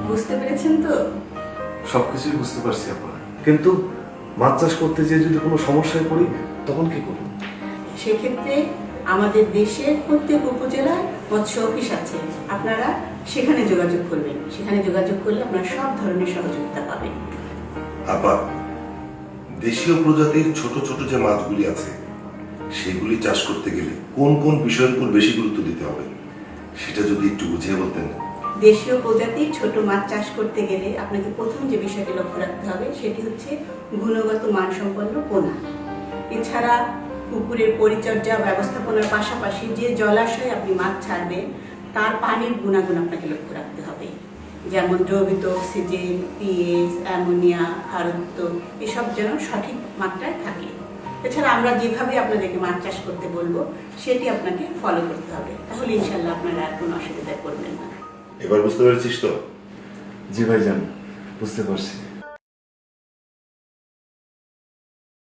বুঝতে পেরেছেন তো? সবকিছুই বুঝতে পারছি আপা, কিন্তু মাছ চাষ করতে যেয়ে যদি কোনো সমস্যায় পড়ি তখন কি করব? সেক্ষেত্রে আমাদের দেশের প্রত্যেক উপজেলায় মৎস্য অফিস আছে, আপনারা সেখানে যোগাযোগ করবেন। সেখানে যোগাযোগ করলে আপনারা সব ধরনের সহযোগিতা পাবেন। আপা, দেশীয় প্রজাতির ছোট ছোট যে মাছগুলি আছে সেগুলি চাষ করতে গেলে কোন কোন বিষয়ের উপর বেশি গুরুত্ব দিতে হবে সেটা যদি একটু বুঝিয়ে বলতেন। দেশীয় প্রজাতির ছোট মাছ চাষ করতে গেলে আপনাকে প্রথম যে বিষয়টি লক্ষ্য রাখতে হবে সেটি হচ্ছে গুণগত মানসম্পন্ন পোনা। এছাড়া পুকুরের পরিচর্যা ব্যবস্থাপনার পাশাপাশি যে জলাশয়ে আপনি মাছ ছাড়বেন তার পানির গুণাগুণ আপনাকে লক্ষ্য রাখতে হবে, যেমন দ্রবীত অক্সিজেন, পিএইচ, অ্যামোনিয়া, খারত্ব এসব যেন সঠিক মাত্রায় থাকে। এছাড়া আমরা যেভাবে আপনাদেরকে মাছ চাষ করতে বলবো সেটি আপনাকে ফলো করতে হবে, তাহলে ইনশাল্লাহ আপনারা আর কোনো অসুবিধায় পড়বেন না। এবার বুঝতে পেরেছিস তো? জি ভাইজান, বুঝতে পারছি।